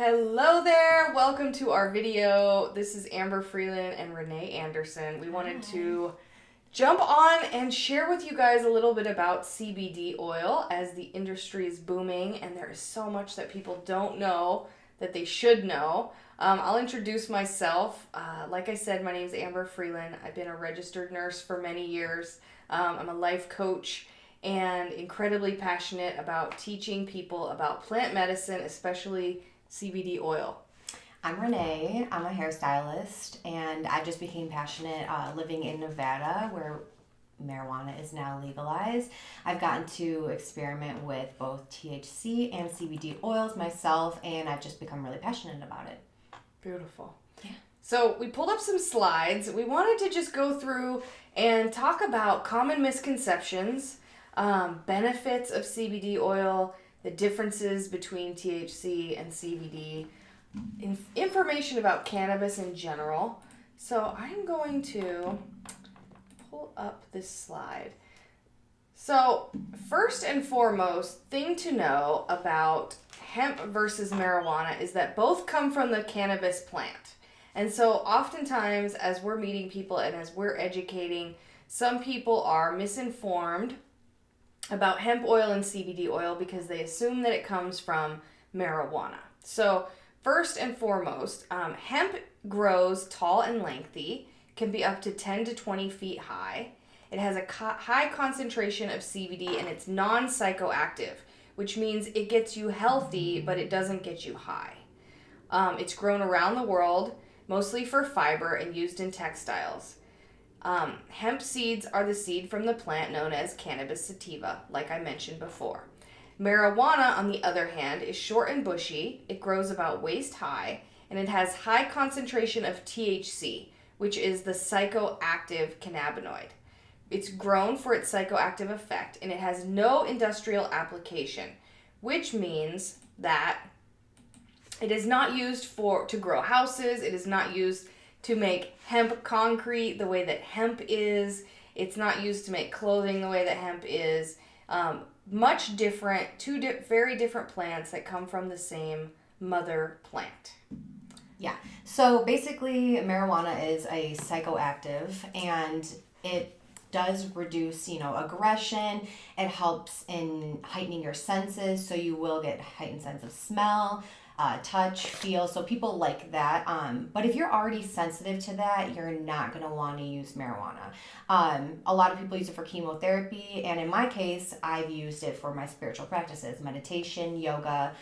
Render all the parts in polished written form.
Hello there, welcome to our video. This is Amber Freeland and Renee Anderson. We wanted to jump on and share with you guys a little bit about CBD oil as the industry is booming and there is so much that people don't know that they should know. I'll introduce myself. Like I said, my name is Amber Freeland. I've been a registered nurse for many years. I'm a life coach and incredibly passionate about teaching people about plant medicine, especially CBD oil. I'm Renee. I'm a hairstylist, and I just became passionate living in Nevada, where marijuana is now legalized. I've gotten to experiment with both THC and CBD oils myself, and I've just become really passionate about it. Beautiful. Yeah. So we pulled up some slides. We wanted to just go through and talk about common misconceptions, benefits of CBD oil, the differences between THC and CBD, information about cannabis in general. So I'm going to pull up this slide. So first and foremost, thing to know about hemp versus marijuana is that both come from the cannabis plant. And so oftentimes as we're meeting people and as we're educating, some people are misinformed about hemp oil and CBD oil because they assume that it comes from marijuana. So first and foremost, hemp grows tall and lengthy, can be up to 10 to 20 feet high. It has a high concentration of CBD and it's non-psychoactive, which means it gets you healthy, but it doesn't get you high. It's grown around the world, mostly for fiber and used in textiles. Hemp seeds are the seed from the plant known as cannabis sativa, like I mentioned before. Marijuana, on the other hand, is short and bushy. It grows about waist high, and it has high concentration of THC, which is the psychoactive cannabinoid. It's grown for its psychoactive effect, and it has no industrial application, which means that it is not used to grow houses. It is not used to make hemp concrete the way that hemp is. It's not used to make clothing the way that hemp is. Much different, very different plants that come from the same mother plant. Yeah. So basically, marijuana is a psychoactive, and it does reduce, aggression. It helps in heightening your senses, so you will get heightened sense of smell, touch, feel. So people like that. But if you're already sensitive to that, you're not going to want to use marijuana. A lot of people use it for chemotherapy. And in my case, I've used it for my spiritual practices, meditation, yoga.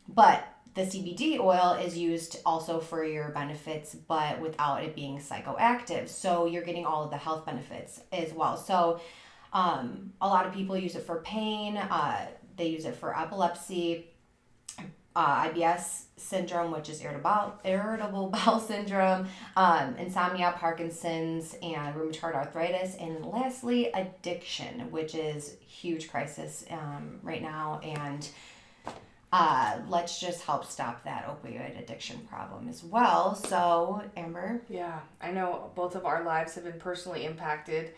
But the CBD oil is used also for your benefits, but without it being psychoactive. So you're getting all of the health benefits as well. So a lot of people use it for pain. They use it for epilepsy, IBS syndrome, which is irritable bowel syndrome, insomnia, Parkinson's, and rheumatoid arthritis, and lastly, addiction, which is a huge crisis right now. And let's just help stop that opioid addiction problem as well. So, Amber? Yeah, I know both of our lives have been personally impacted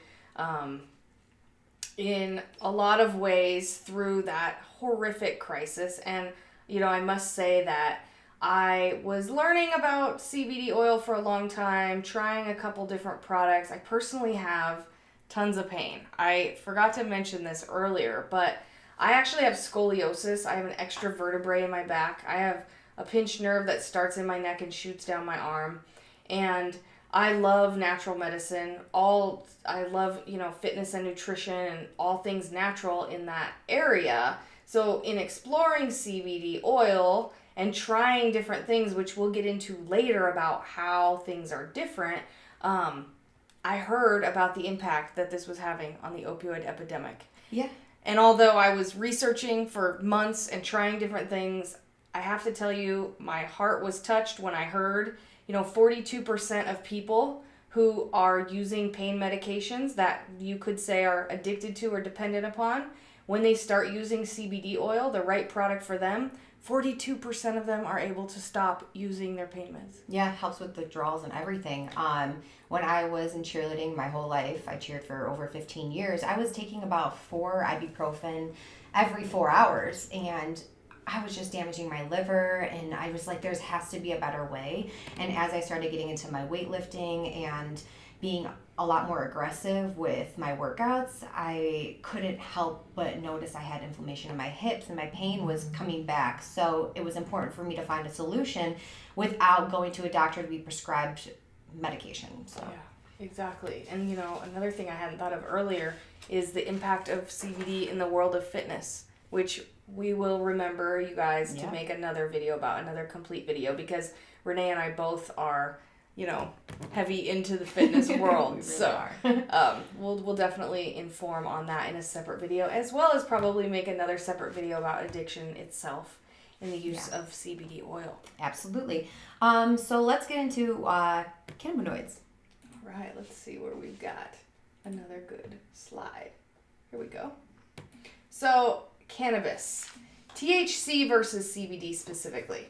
in a lot of ways through that horrific crisis. And I must say that I was learning about CBD oil for a long time, trying a couple different products. I personally have tons of pain. I forgot to mention this earlier, but I actually have scoliosis. I have an extra vertebrae in my back. I have a pinched nerve that starts in my neck and shoots down my arm. And I love natural medicine. I love, fitness and nutrition and all things natural in that area. So in exploring CBD oil and trying different things, which we'll get into later about how things are different, I heard about the impact that this was having on the opioid epidemic. Yeah. And although I was researching for months and trying different things, I have to tell you, my heart was touched when I heard, 42% of people who are using pain medications that you could say are addicted to or dependent upon, when they start using CBD oil, the right product for them, 42% of them are able to stop using their pain meds. Yeah, it helps with withdrawals and everything. When I was in cheerleading my whole life, I cheered for over 15 years, I was taking about 4 ibuprofen every 4 hours. And I was just damaging my liver, and I was like, there has to be a better way. And as I started getting into my weightlifting and being a lot more aggressive with my workouts, I couldn't help but notice I had inflammation in my hips and my pain was coming back. So it was important for me to find a solution without going to a doctor to be prescribed medication. So yeah, exactly. And another thing I hadn't thought of earlier is the impact of CBD in the world of fitness, which we will remember you guys to make another video about, another complete video, because Renee and I both are heavy into the fitness world. We really so are. we'll definitely inform on that in a separate video, as well as probably make another separate video about addiction itself and the use of CBD oil. Absolutely. So let's get into cannabinoids. All right, let's see where we've got another good slide. Here we go. So cannabis, THC versus CBD specifically.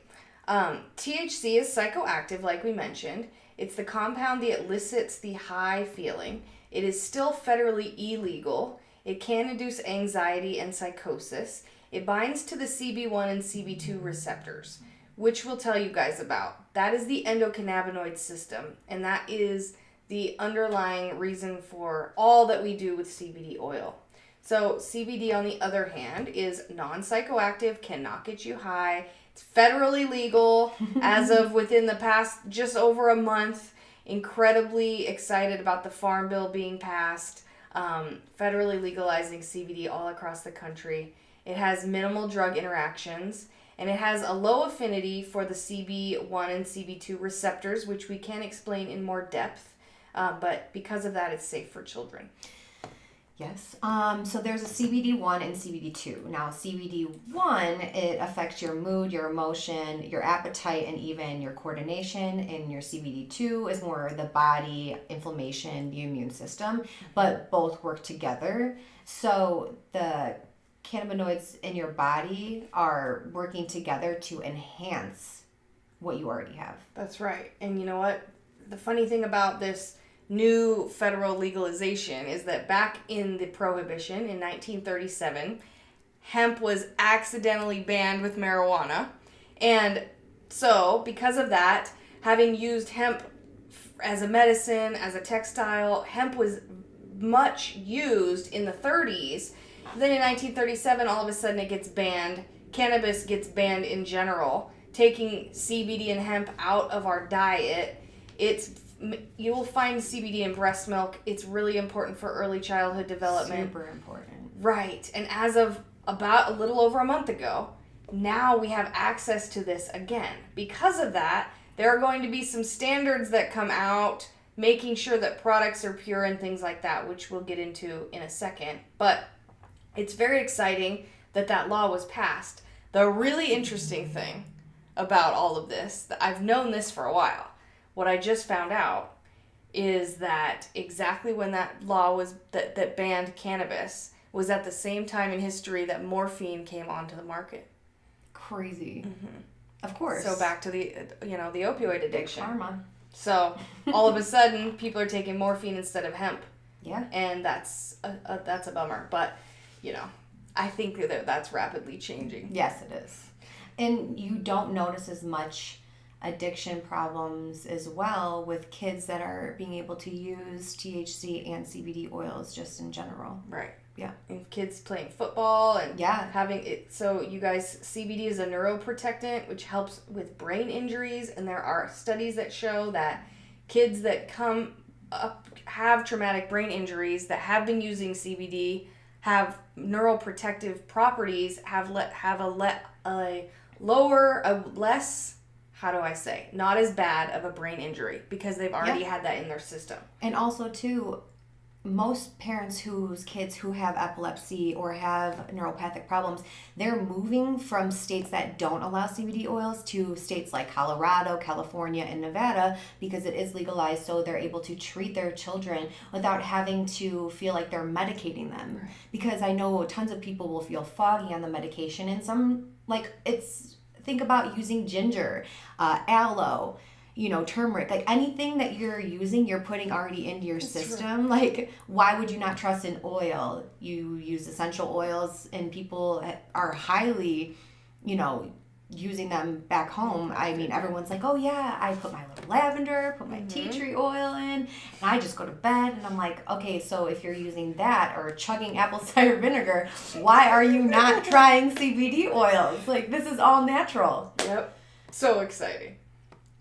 THC is psychoactive, like we mentioned. It's the compound that elicits the high feeling. It is still federally illegal. It can induce anxiety and psychosis. It binds to the CB1 and CB2 receptors, which we'll tell you guys about. That is the endocannabinoid system, and that is the underlying reason for all that we do with CBD oil. So CBD, on the other hand, is non-psychoactive, cannot get you high. It's federally legal as of within the past just over a month. Incredibly excited about the Farm Bill being passed, federally legalizing CBD all across the country. It has minimal drug interactions, and it has a low affinity for the CB1 and CB2 receptors, which we can explain in more depth, but because of that, it's safe for children. Yes. So there's a CBD1 and CBD2. Now, CBD1, it affects your mood, your emotion, your appetite, and even your coordination. And your CBD2 is more the body, inflammation, the immune system, but both work together. So the cannabinoids in your body are working together to enhance what you already have. That's right. And you know what? The funny thing about this new federal legalization is that back in the Prohibition in 1937, hemp was accidentally banned with marijuana. And so, because of that, having used hemp as a medicine, as a textile, hemp was much used in the 30s. Then in 1937, all of a sudden it gets banned. Cannabis gets banned in general. Taking CBD and hemp out of our diet, you will find CBD in breast milk. It's really important for early childhood development. Super important. Right. And as of about a little over a month ago, now we have access to this again. Because of that, there are going to be some standards that come out, making sure that products are pure and things like that, which we'll get into in a second. But it's very exciting that law was passed. The really interesting thing about all of this, I've known this for a while. What I just found out is that exactly when that law was that banned cannabis was at the same time in history that morphine came onto the market. Crazy. Mm-hmm. Of course. So back to the the opioid addiction. Big pharma. So all of a sudden people are taking morphine instead of hemp. Yeah. And that's a bummer, but I think that's rapidly changing. Yes, it is. And you don't notice as much addiction problems as well with kids that are being able to use THC and CBD oils just in general. Right. Yeah. And kids playing football and having it. So you guys, CBD is a neuroprotectant, which helps with brain injuries. And there are studies that show that kids that come up, have traumatic brain injuries that have been using CBD have neuroprotective properties, have less, how do I say, not as bad of a brain injury because they've already had that in their system. And also, too, most parents whose kids who have epilepsy or have neuropathic problems, they're moving from states that don't allow CBD oils to states like Colorado, California, and Nevada because it is legalized, so they're able to treat their children without having to feel like they're medicating them. Right. Because I know tons of people will feel foggy on the medication, and some, think about using ginger, aloe, turmeric, anything that you're using, you're putting already into your system. True. Why would you not trust an oil? You use essential oils, and people are highly, using them back home, I mean, everyone's like, oh yeah, I put my little lavender, put my tea tree oil in, and I just go to bed. And I'm like, okay, so if you're using that or chugging apple cider vinegar, why are you not trying CBD oils? Like, this is all natural. Yep. So exciting.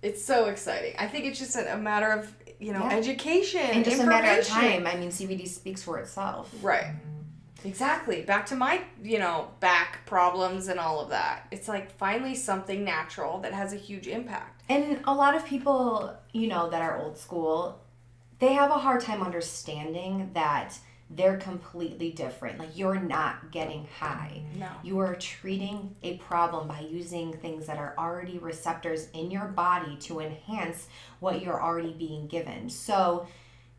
It's so exciting. I think it's just a matter of, education. And just a matter of time. I mean, CBD speaks for itself. Right. Exactly. Back to my, back problems and all of that. It's like finally something natural that has a huge impact. And a lot of people, that are old school, they have a hard time understanding that they're completely different. Like, you're not getting high. No. You are treating a problem by using things that are already receptors in your body to enhance what you're already being given. So,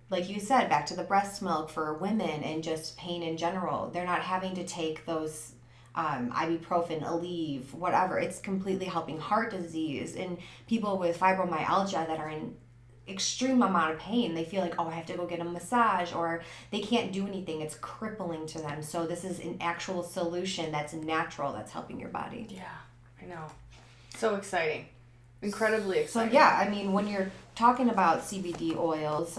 like you said, back to the breast milk for women and just pain in general. They're not having to take those ibuprofen, Aleve, whatever. It's completely helping heart disease and people with fibromyalgia that are in extreme amount of pain. They feel like, oh, I have to go get a massage, or they can't do anything. It's crippling to them. So this is an actual solution that's natural, that's helping your body. Yeah, I know. So exciting. Incredibly exciting. So yeah, I mean, when you're talking about CBD oils,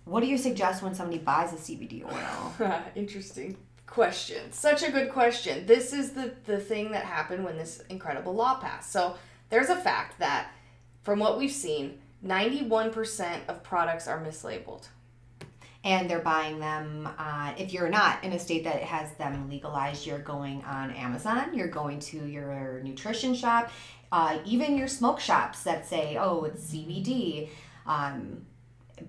what do you suggest when somebody buys a CBD oil? Interesting question. Such a good question. This is the thing that happened when this incredible law passed. So there's a fact that, from what we've seen, 91% of products are mislabeled. And they're buying them, if you're not in a state that has them legalized, you're going on Amazon, you're going to your nutrition shop, even your smoke shops that say, oh, it's CBD.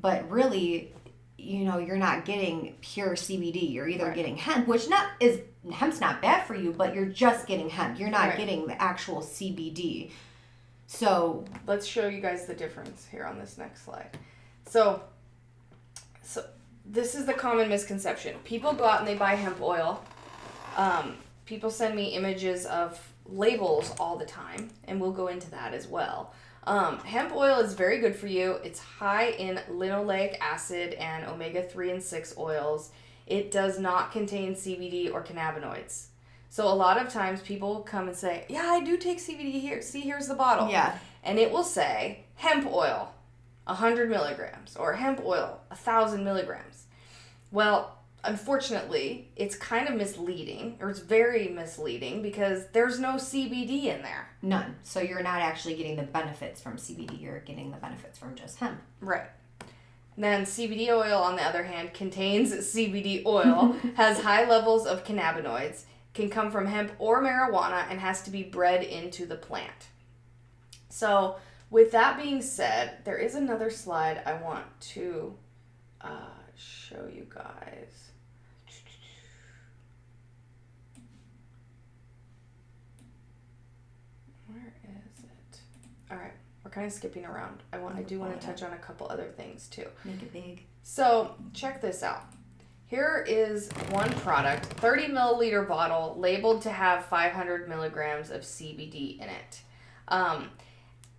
But really, you're not getting pure CBD. You're either getting hemp, which hemp's not bad for you, but you're just getting hemp. You're not getting the actual CBD. So let's show you guys the difference here on this next slide. So this is the common misconception. People go out and they buy hemp oil. People send me images of labels all the time, and we'll go into that as well. Hemp oil is very good for you. It's high in linoleic acid and omega-3 and 6 oils. It does not contain CBD or cannabinoids. So a lot of times people will come and say, yeah, I do take CBD here. See, here's the bottle. Yeah. And it will say hemp oil, 100 milligrams, or hemp oil, 1,000 milligrams. Well, unfortunately, it's kind of misleading, or it's very misleading, because there's no CBD in there. None. So you're not actually getting the benefits from CBD. You're getting the benefits from just hemp. Right. Then CBD oil, on the other hand, contains CBD oil, has high levels of cannabinoids, can come from hemp or marijuana, and has to be bred into the plant. So with that being said, there is another slide I want to show you guys. Where is it? All right, we're kind of skipping around. I do want to touch on a couple other things too. Make it big. So check this out. Here is one product, 30 milliliter bottle, labeled to have 500 milligrams of CBD in it.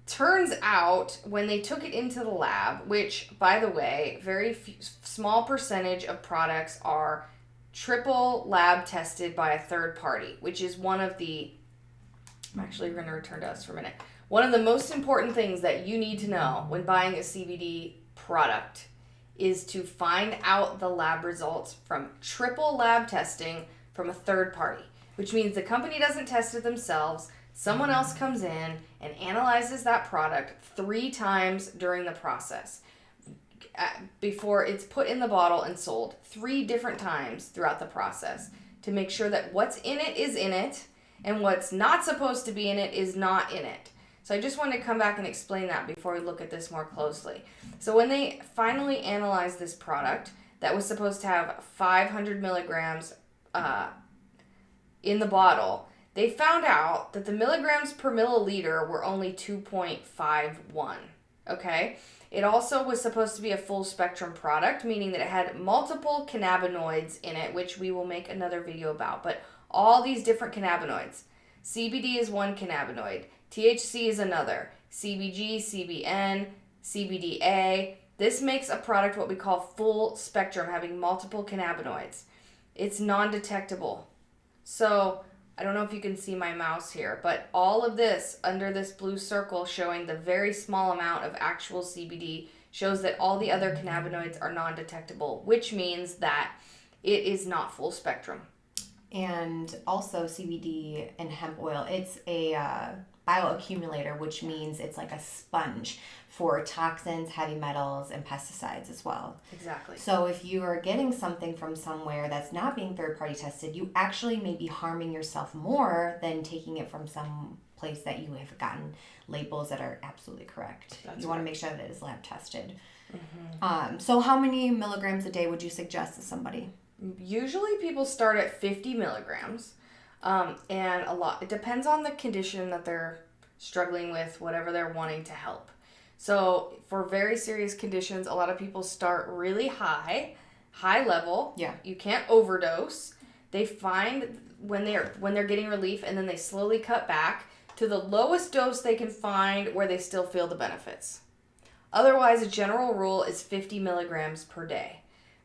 Turns out, when they took it into the lab, which, by the way, very small percentage of products are triple lab tested by a third party, which is one of the, I'm actually going to return to us for a minute. One of the most important things that you need to know when buying a CBD product is to find out the lab results from triple lab testing from a third party, which means the company doesn't test it themselves. Someone else comes in and analyzes that product 3 times during the process before it's put in the bottle and sold, 3 different times throughout the process, to make sure that what's in it is in it and what's not supposed to be in it is not in it. So I just wanted to come back and explain that before we look at this more closely. So when they finally analyzed this product that was supposed to have 500 milligrams in the bottle, they found out that the milligrams per milliliter were only 2.51, okay? It also was supposed to be a full spectrum product, meaning that it had multiple cannabinoids in it, which we will make another video about, but all these different cannabinoids. CBD is one cannabinoid. THC is another. CBG, CBN, CBDA. This makes a product what we call full spectrum, having multiple cannabinoids. It's non-detectable. So I don't know if you can see my mouse here, but all of this under this blue circle showing the very small amount of actual CBD shows that all the other cannabinoids are non-detectable, which means that it is not full spectrum. And also CBD and hemp oil, it's a bioaccumulator, which means it's like a sponge for toxins, heavy metals, and pesticides as well. Exactly. So if you are getting something from somewhere that's not being third-party tested, you actually may be harming yourself more than taking it from some place that you have gotten labels that are absolutely correct. That's you want to right. make sure that it is lab tested. So how many milligrams a day would you suggest to somebody? Usually people start at 50 milligrams, and it depends on the condition that they're struggling with, whatever they're wanting to help. So for very serious conditions, a lot of people start really high level. Yeah. You can't overdose. They find when they're getting relief, and then they slowly cut back to the lowest dose they can find where they still feel the benefits. Otherwise, a general rule is 50 milligrams per day.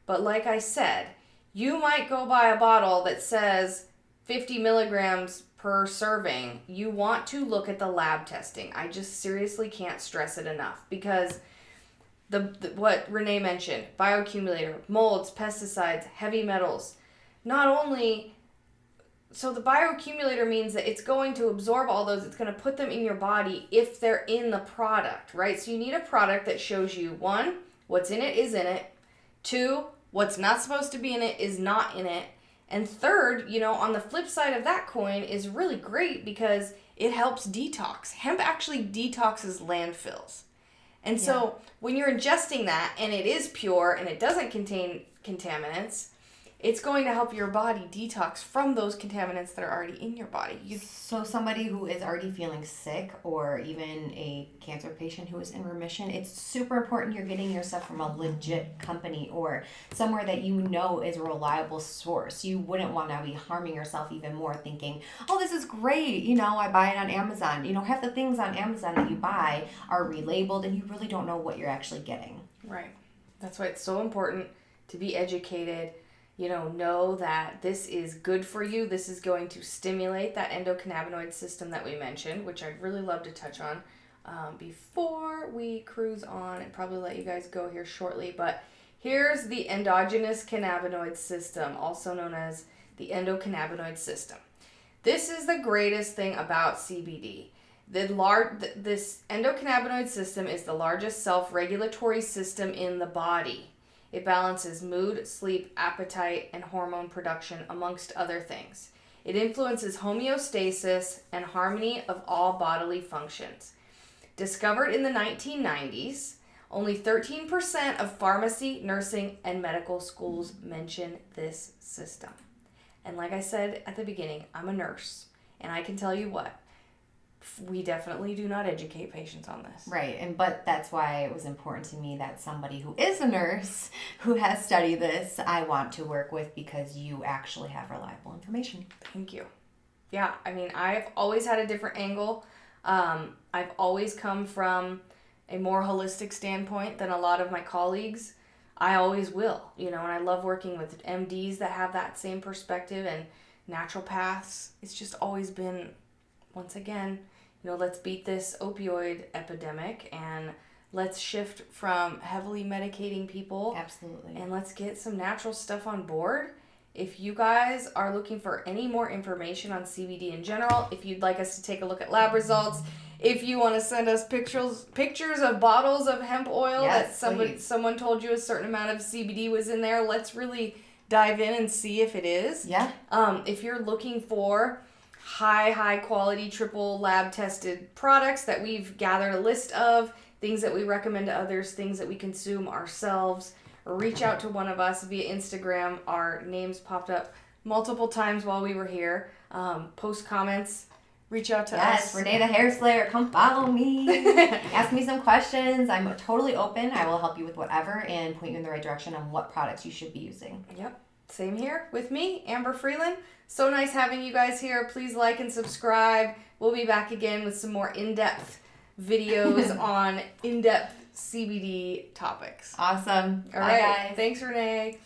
But like I said, you might go buy a bottle that says 50 milligrams per serving. You want to look at the lab testing. I just seriously can't stress it enough, because what Renee mentioned, bioaccumulator, molds, pesticides, heavy metals, not only... So the bioaccumulator means that it's going to absorb all those. It's going to put them in your body if they're in the product, right? So you need a product that shows you, 1, what's in it is in it. 2, what's not supposed to be in it is not in it. And 3rd, on the flip side of that coin is really great because it helps detox. Hemp actually detoxes landfills. And so when you're ingesting that and it is pure and it doesn't contain contaminants, it's going to help your body detox from those contaminants that are already in your body. So somebody who is already feeling sick, or even a cancer patient who is in remission, it's super important you're getting your stuff from a legit company or somewhere that you know is a reliable source. You wouldn't want to be harming yourself even more thinking, oh, this is great, I buy it on Amazon. Half the things on Amazon that you buy are relabeled and you really don't know what you're actually getting. Right. That's why it's so important to be educated. Know that this is good for you. This is going to stimulate that endocannabinoid system that we mentioned, which I'd really love to touch on before we cruise on and probably let you guys go here shortly. But here's the endogenous cannabinoid system, also known as the endocannabinoid system. This is the greatest thing about CBD. This endocannabinoid system is the largest self-regulatory system in the body. It balances mood, sleep, appetite, and hormone production, amongst other things. It influences homeostasis and harmony of all bodily functions. Discovered in the 1990s, only 13% of pharmacy, nursing, and medical schools mention this system. And like I said at the beginning, I'm a nurse, and I can tell you what, we definitely do not educate patients on this. Right, but that's why it was important to me that somebody who is a nurse, who has studied this, I want to work with, because you actually have reliable information. Thank you. Yeah, I've always had a different angle. I've always come from a more holistic standpoint than a lot of my colleagues. I always will, and I love working with MDs that have that same perspective and naturopaths. It's just always been, once again, let's beat this opioid epidemic and let's shift from heavily medicating people. Absolutely. And let's get some natural stuff on board. If you guys are looking for any more information on CBD in general, if you'd like us to take a look at lab results, if you want to send us pictures of bottles of hemp oil that someone told you a certain amount of CBD was in there, let's really dive in and see if it is. Yeah. If you're looking for high quality triple lab tested products that we've gathered a list of, things that we recommend to others, things that we consume ourselves, or reach out to one of us via Instagram. Our names popped up multiple times while we were here. Post comments, reach out to us. Yes, Renee the Hair Slayer, come follow me. Ask me some questions. I'm totally open. I will help you with whatever and point you in the right direction on what products you should be using. Yep. Same here with me, Amber Freeland. So nice having you guys here. Please like and subscribe. We'll be back again with some more in-depth videos on in-depth CBD topics. Awesome. All Bye, right. guys. Thanks, Renee.